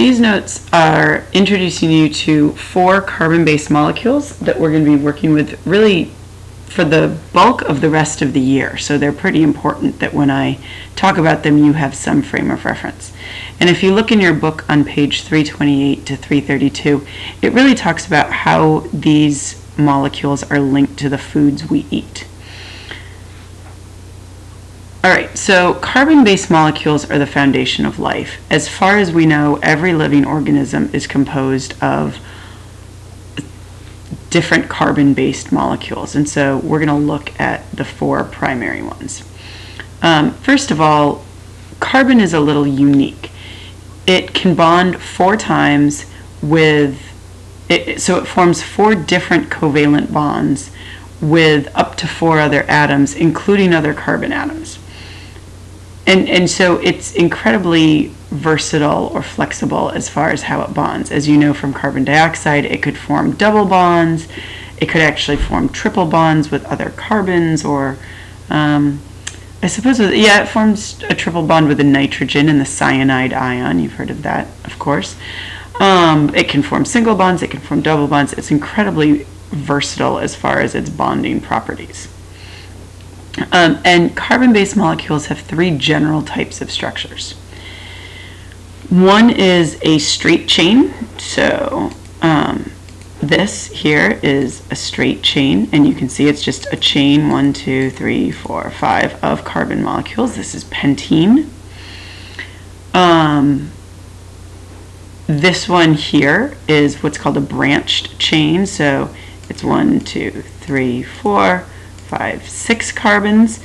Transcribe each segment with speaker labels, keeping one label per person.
Speaker 1: These notes are introducing you to 4 carbon-based molecules that we're going to be working with really for the bulk of the rest of the year. So they're pretty important that when I talk about them, you have some frame of reference. And if you look in your book on page 328 to 332, it really talks about how these molecules are linked to the foods we eat. All right, so carbon-based molecules are the foundation of life. As far as we know, every living organism is composed of different carbon-based molecules, and so we're going to look at the 4 primary ones. First of all, carbon is a little unique. It can bond 4 times with, so it forms 4 different covalent bonds with up to 4 other atoms, including other carbon atoms. And so it's incredibly versatile or flexible as far as how it bonds. As you know from carbon dioxide, it could form double bonds. It could actually form triple bonds with other carbons, or I suppose, it forms a triple bond with a nitrogen in the cyanide ion. You've heard of that, of course. It can form single bonds. It can form double bonds. It's incredibly versatile as far as its bonding properties. And carbon-based molecules have 3 general types of structures. One is a straight chain. So this here is a straight chain, and you can see it's just a chain, 1, 2, 3, 4, 5 of carbon molecules. This is pentene. This one here is what's called a branched chain. So it's 1, 2, 3, 4, 5, 6 carbons.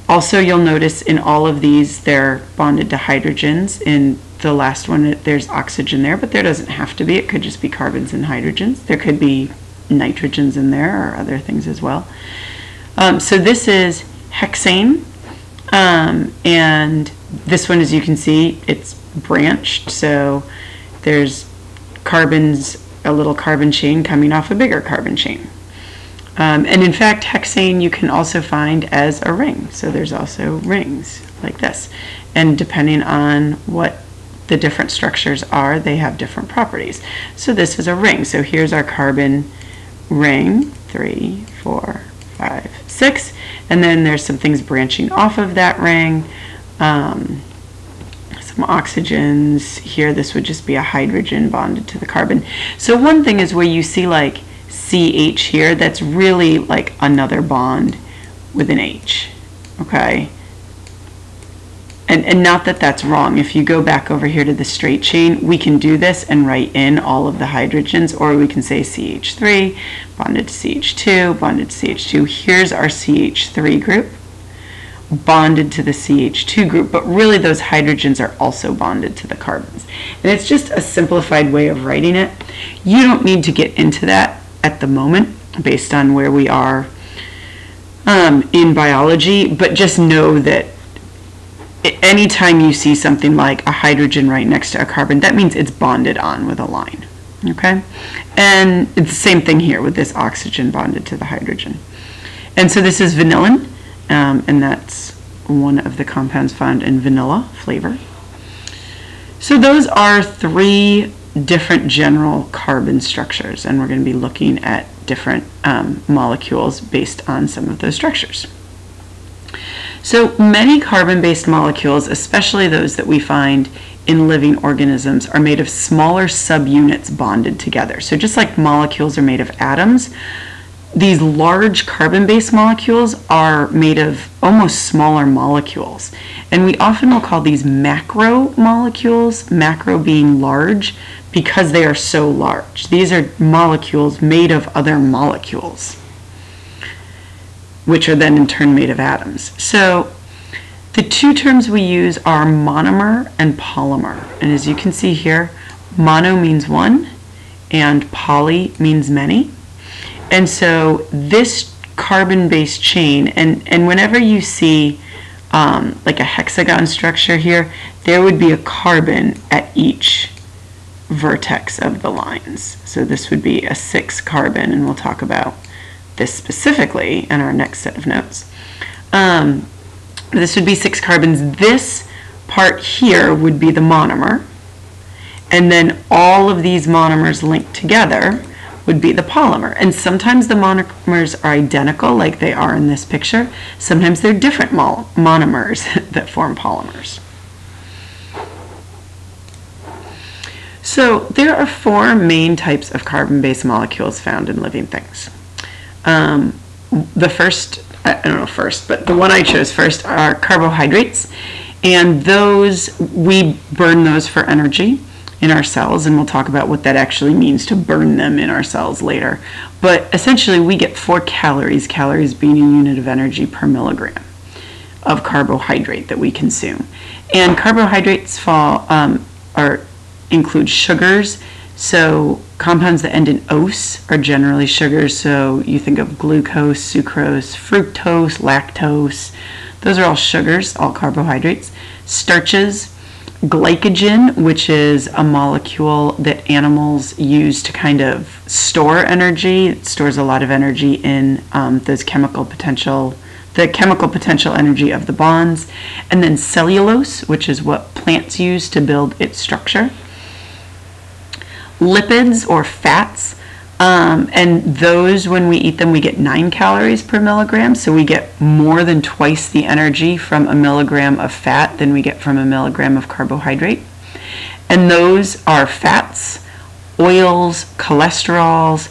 Speaker 1: Also, you'll notice in all of these they're bonded to hydrogens. In the last one there's oxygen there, but there doesn't have to be. It could just be carbons and hydrogens. There could be nitrogens in there or other things as well. So this is hexane, and this one, as you can see, it's branched. So there's carbons, a little carbon chain coming off a bigger carbon chain. And in fact, hexane you can also find as a ring. So there's also rings like this. And depending on what the different structures are, they have different properties. So this is a ring. So here's our carbon ring, 3, 4, 5, 6. And then there's some things branching off of that ring. Some oxygens. Here this would just be a hydrogen bonded to the carbon. So one thing is where you see like CH here, that's really like another bond with an H, okay? And not that that's wrong. If you go back over here to the straight chain, we can do this and write in all of the hydrogens, or we can say CH3 bonded to CH2, bonded to CH2. Here's our CH3 group bonded to the CH2 group, but really those hydrogens are also bonded to the carbons. And it's just a simplified way of writing it. You don't need to get into that at the moment based on where we are in biology, but just know that anytime you see something like a hydrogen right next to a carbon, that means it's bonded on with a line, okay? And it's the same thing here with this oxygen bonded to the hydrogen. And so this is vanillin, and that's one of the compounds found in vanilla flavor. So those are 3 different general carbon structures, and we're going to be looking at different molecules based on some of those structures. So many carbon-based molecules, especially those that we find in living organisms, are made of smaller subunits bonded together. So just like molecules are made of atoms, these large carbon-based molecules are made of almost smaller molecules. And we often will call these macromolecules, macro being large, because they are so large. These are molecules made of other molecules, which are then in turn made of atoms. So the 2 terms we use are monomer and polymer. And as you can see here, mono means one and poly means many. And so this carbon-based chain, and whenever you see like a hexagon structure here, there would be a carbon at each vertex of the lines. So this would be a 6 carbon, and we'll talk about this specifically in our next set of notes. This would be 6 carbons. This part here would be the monomer, And then all of these monomers linked together would be the polymer. And sometimes the monomers are identical, like they are in this picture. Sometimes they're different monomers that form polymers. So there are four main types of carbon-based molecules found in living things. The first, I don't know first, but the one I chose first are carbohydrates. And those, we burn those for energy in our cells, and we'll talk about what that actually means to burn them in our cells later. But essentially we get 4 calories, calories being a unit of energy per milligram of carbohydrate that we consume. And carbohydrates include sugars, so compounds that end in ose are generally sugars, so you think of glucose, sucrose, fructose, lactose. Those are all sugars, all carbohydrates. Starches, glycogen, which is a molecule that animals use to kind of store energy. It stores a lot of energy in the chemical potential energy of the bonds. And then cellulose, which is what plants use to build its structure. Lipids or fats, and those, when we eat them, we get 9 calories per milligram, so we get more than twice the energy from a milligram of fat than we get from a milligram of carbohydrate. And those are fats, oils, cholesterols.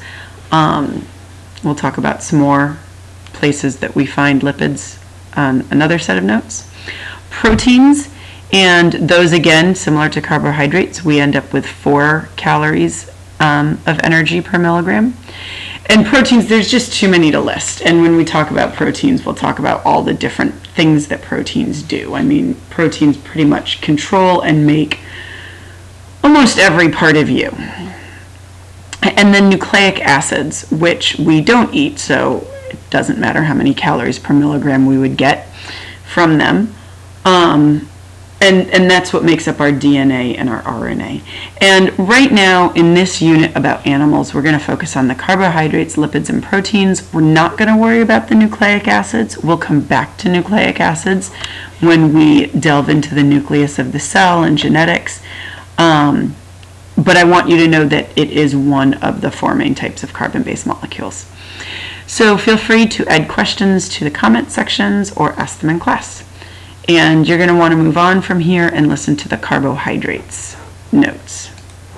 Speaker 1: We'll talk about some more places that we find lipids on another set of notes. Proteins, and those, again, similar to carbohydrates, we end up with 4 calories of energy per milligram. And proteins, there's just too many to list. And when we talk about proteins, we'll talk about all the different things that proteins do. I mean, proteins pretty much control and make almost every part of you. And then nucleic acids, which we don't eat, so it doesn't matter how many calories per milligram we would get from them. And that's what makes up our DNA and our RNA. And right now in this unit about animals, we're going to focus on the carbohydrates, lipids, and proteins. We're not going to worry about the nucleic acids. We'll come back to nucleic acids when we delve into the nucleus of the cell and genetics. But I want you to know that it is one of the 4 main types of carbon-based molecules. So feel free to add questions to the comment sections or ask them in class. And you're going to want to move on from here and listen to the carbohydrates notes.